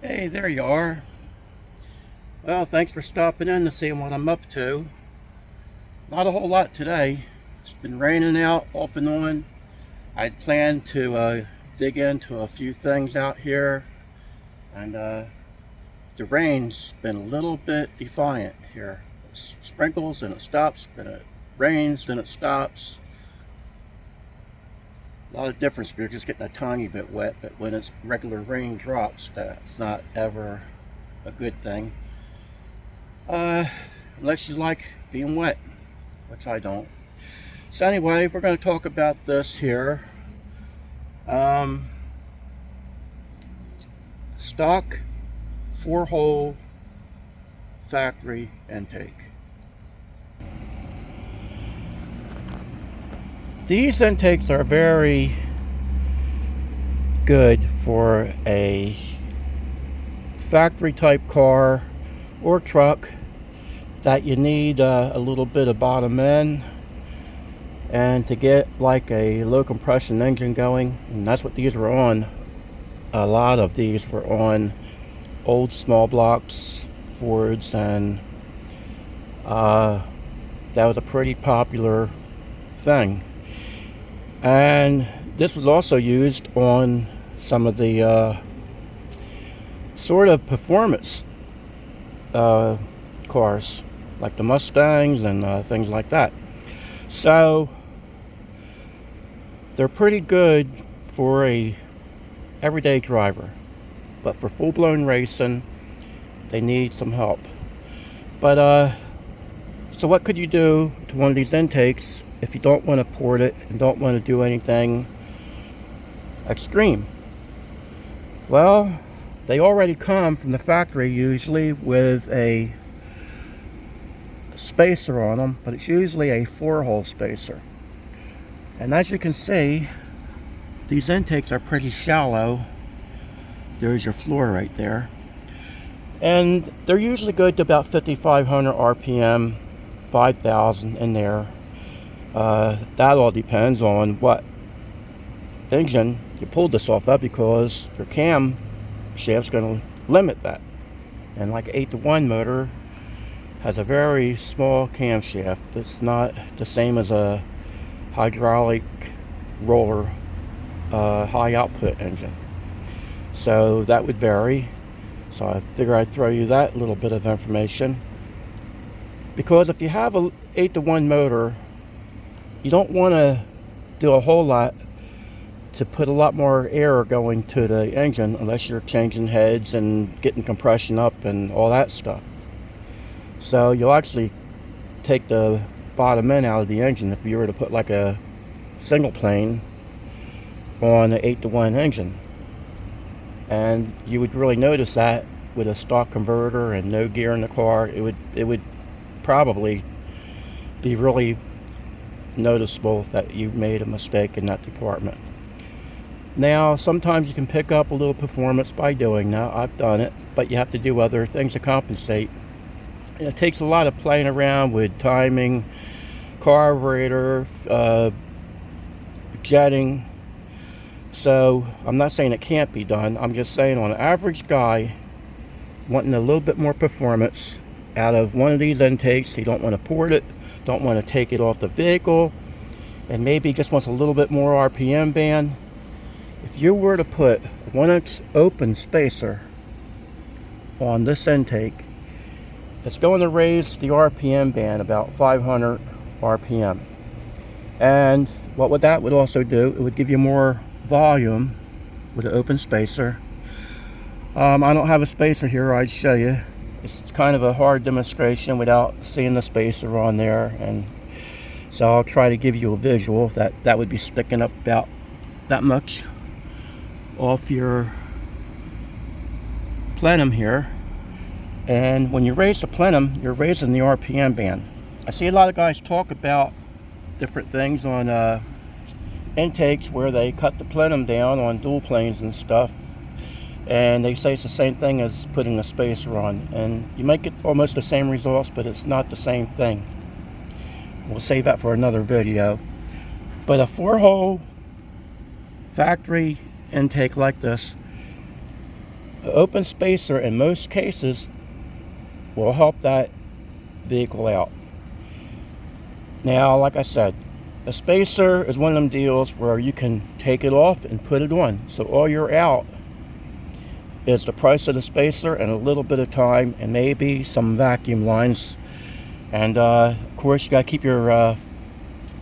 Hey, there you are. Well, thanks for stopping in to see what I'm up to. Not a whole lot today. It's been raining out off and on. I'd planned to dig into a few things out here, and the rain's been a little bit defiant here. It sprinkles and it stops, then it rains, then it stops. A lot of difference if you're just getting a tiny bit wet, but when it's regular rain drops, that's not ever a good thing. Unless you like being wet, which I don't. So anyway, we're going to talk about this here. Stock 4-hole factory intake. These intakes are very good for a factory type car or truck that you need a little bit of bottom end and to get like a low compression engine going, and that's what these were on. A lot of these were on old small blocks Fords, and that was a pretty popular thing. And this was also used on some of the sort of performance cars, like the Mustangs and things like that. So they're pretty good for a everyday driver, but for full-blown racing they need some help. But so what could you do to one of these intakes if you don't want to port it and don't want to do anything extreme? Well, they already come from the factory usually with a spacer on them, but it's usually a 4-hole spacer. And as you can see, these intakes are pretty shallow. There's your floor right there. And they're usually good to about 5,500 RPM, 5,000 in there. That all depends on what engine you pulled this off of, because your cam shaft's going to limit that. And like an 8-to-1 motor has a very small camshaft. It's not the same as a hydraulic roller high output engine. So that would vary. So I figure I'd throw you that little bit of information. Because if you have a 8-to-1 motor, you don't want to do a whole lot to put a lot more air going to the engine unless you're changing heads and getting compression up and all that stuff. So you'll actually take the bottom end out of the engine if you were to put like a single plane on an 8-to-1 engine. And you would really notice that with a stock converter and no gear in the car. It would probably be really noticeable that you made a mistake in that department. Now, sometimes you can pick up a little performance by doing that. I've done it, but you have to do other things to compensate. And it takes a lot of playing around with timing, carburetor, jetting. So I'm not saying it can't be done. I'm just saying on an average guy wanting a little bit more performance out of one of these intakes, you don't want to port it, don't want to take it off the vehicle, and maybe just wants a little bit more RPM band. If you were to put a 1-inch open spacer on this intake, it's going to raise the RPM band about 500 RPM. And what that would also do, it would give you more volume with an open spacer. I don't have a spacer here. I'd show you. It's kind of a hard demonstration without seeing the spacer on there, and so I'll try to give you a visual. That would be sticking up about that much off your plenum here. And when you raise the plenum, you're raising the RPM band. I see a lot of guys talk about different things on intakes where they cut the plenum down on dual planes and stuff, and they say it's the same thing as putting a spacer on, and you might get almost the same results, but it's not the same thing. We'll save that for another video. But a 4-hole factory intake like this An open spacer in most cases will help that vehicle out. Now, like I said, a spacer is one of them deals where you can take it off and put it on. So all you're out is the price of the spacer and a little bit of time and maybe some vacuum lines. And of course, you got to keep your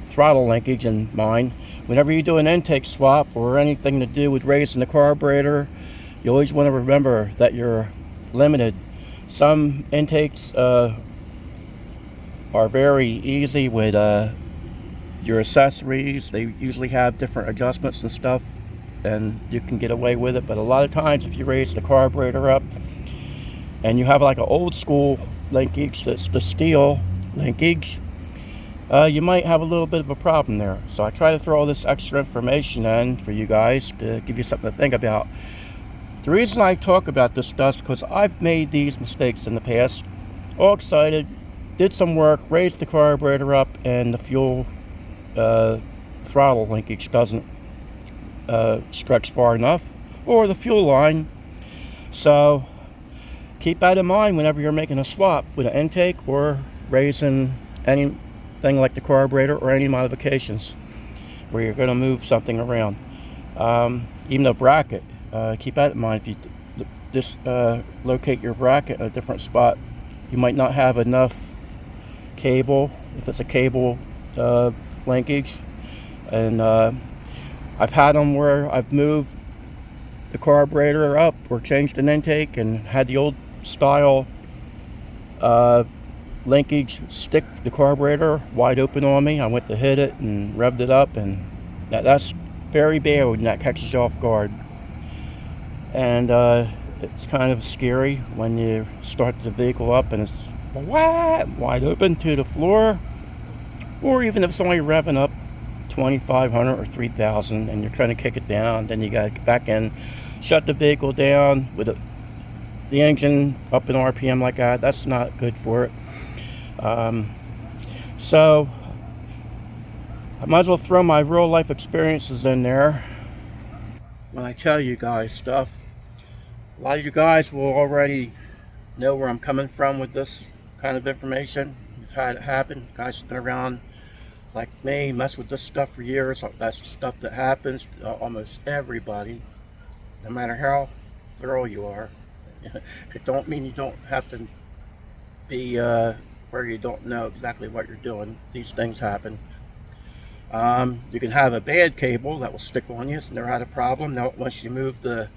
throttle linkage in mind. Whenever you do an intake swap or anything to do with raising the carburetor, you always want to remember that you're limited. Some intakes are very easy with your accessories. They usually have different adjustments and stuff, and you can get away with it. But a lot of times, if you raise the carburetor up and you have like an old school linkage, that's the steel linkage, you might have a little bit of a problem there. So I try to throw all this extra information in for you guys to give you something to think about. The reason I talk about this stuff is because I've made these mistakes in the past. All excited, did some work, raised the carburetor up, and the fuel throttle linkage doesn't stretch far enough, or the fuel line. So keep that in mind whenever you're making a swap with an intake or raising anything like the carburetor or any modifications where you're going to move something around. Even the bracket, keep that in mind. If you just locate your bracket in a different spot, you might not have enough cable, if it's a cable linkage. And I've had them where I've moved the carburetor up or changed an intake and had the old style linkage stick the carburetor wide open on me. I went to hit it and revved it up, and that's very bad when that catches you off guard. And it's kind of scary when you start the vehicle up and it's wide open to the floor, or even if it's only revving up 2,500 or 3,000 and you're trying to kick it down, then you got to get back in, shut the vehicle down with the engine up in RPM like that. That's not good for it. So I might as well throw my real life experiences in there when I tell you guys stuff. A lot of you guys will already know where I'm coming from with this kind of information. You've had it happen. Guys have been around like me, mess with this stuff for years. That's stuff that happens to almost everybody, no matter how thorough you are. It don't mean you don't have to be where you don't know exactly what you're doing. These things happen. You can have a bad cable that will stick on you. It's never had a problem. Now, once you move the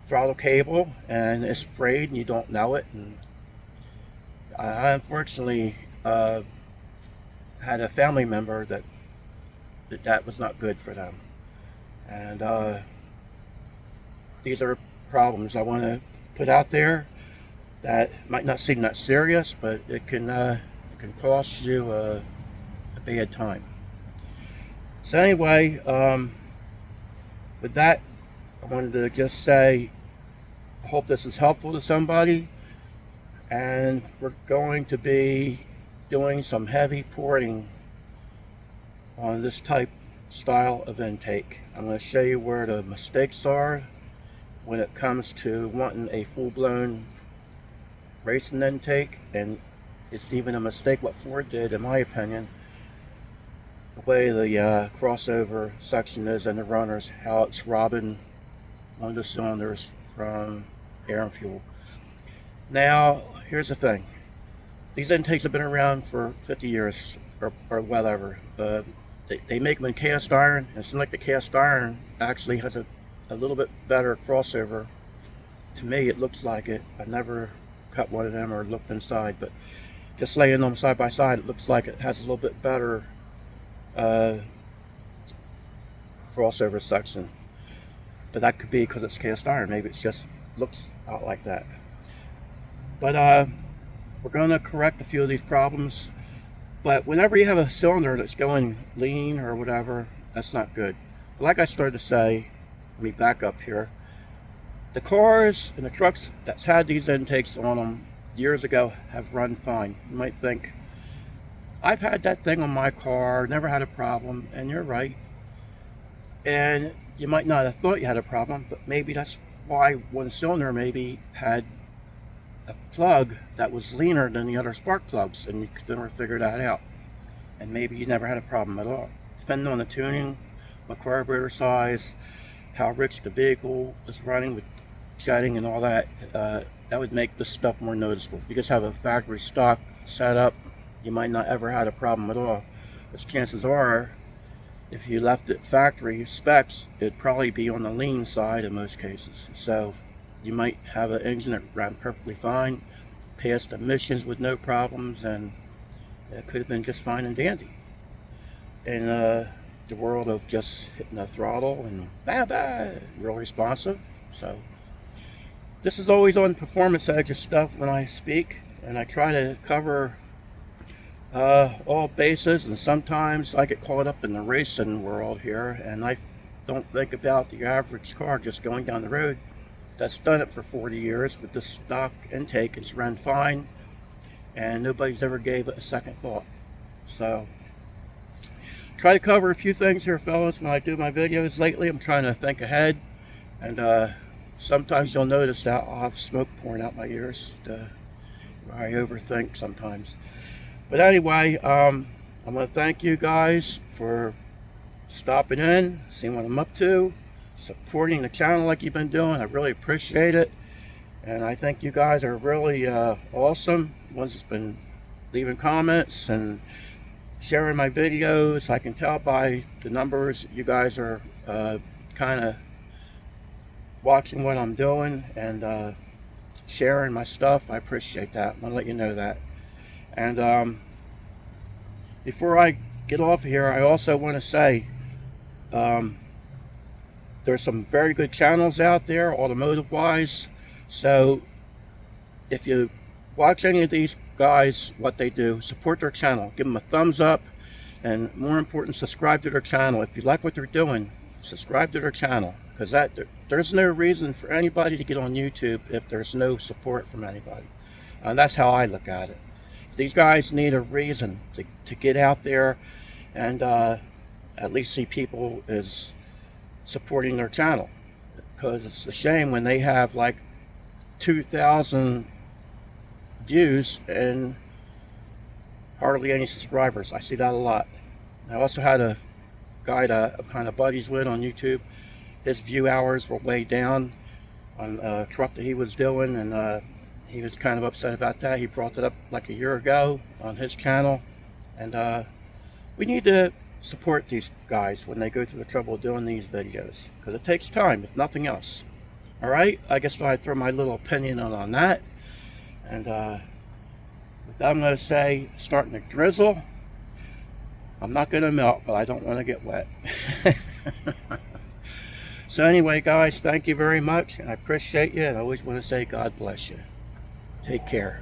throttle cable and it's frayed and you don't know it, and I unfortunately had a family member that was not good for them. And these are problems I want to put out there that might not seem that serious, but it can cost you a bad time. So anyway, with that, I wanted to just say I hope this is helpful to somebody, and we're going to be doing some heavy porting on this style of intake. I'm going to show you where the mistakes are when it comes to wanting a full-blown racing intake, and it's even a mistake what Ford did, in my opinion, the way the crossover section is in the runners, how it's robbing one of the cylinders from air and fuel. Now, here's the thing. These intakes have been around for 50 years or whatever. They make them in cast iron, and it seems like the cast iron actually has a little bit better crossover. To me, it looks like it. I've never cut one of them or looked inside, but just laying them side by side, it looks like it has a little bit better crossover section. But that could be because it's cast iron. Maybe it just looks out like that. But we're going to correct a few of these problems. But whenever you have a cylinder that's going lean or whatever, that's not good. But like I started to say, let me back up here. The cars and the trucks that's had these intakes on them years ago have run fine. You might think, I've had that thing on my car, never had a problem, and you're right. And you might not have thought you had a problem, but maybe that's why one cylinder maybe had a plug that was leaner than the other spark plugs, and you could never figure that out. And maybe you never had a problem at all. Depending on the tuning, what carburetor size, how rich the vehicle is running with jetting and all that, that would make this stuff more noticeable. If you just have a factory stock setup, you might not ever had a problem at all. Because chances are, if you left it factory specs, it'd probably be on the lean side in most cases. So you might have an engine that ran perfectly fine, passed emissions with no problems, and it could have been just fine and dandy. In the world of just hitting the throttle and real responsive. So this is always on performance edge of stuff when I speak, and I try to cover all bases, and sometimes I get caught up in the racing world here, and I don't think about the average car just going down the road that's done it for 40 years with the stock intake. It's run fine, and nobody's ever gave it a second thought. So try to cover a few things here, fellas, when I do my videos lately. I'm trying to think ahead, and sometimes you'll notice that I'll have smoke pouring out my ears, where I overthink sometimes. But anyway, I'm going to thank you guys for stopping in, seeing what I'm up to, supporting the channel like you've been doing. I really appreciate it, and I think you guys are really awesome. Ones that's been leaving comments and sharing my videos. I can tell by the numbers you guys are kind of watching what I'm doing and sharing my stuff. I appreciate that. I want to let you know that. And before I get off here, I also want to say there's some very good channels out there, automotive wise. So if you watch any of these guys, what they do, support their channel, give them a thumbs up, and more important, subscribe to their channel. If you like what they're doing, subscribe to their channel, because there's no reason for anybody to get on YouTube if there's no support from anybody. And that's how I look at it. These guys need a reason to get out there and at least see people is supporting their channel, because it's a shame when they have like 2,000 views and hardly any subscribers. I see that a lot. I also had a guy that I'm kind of buddies with on YouTube. His view hours were way down on a truck that he was doing, and he was kind of upset about that. He brought it up like a year ago on his channel, and we need to support these guys when they go through the trouble of doing these videos, because it takes time, if nothing else. All right, I guess I'd throw my little opinion on that. And with that, I'm going to say, starting to drizzle. I'm not going to melt, but I don't want to get wet. So anyway, guys, thank you very much, and I appreciate you, and I always want to say God bless you. Take care.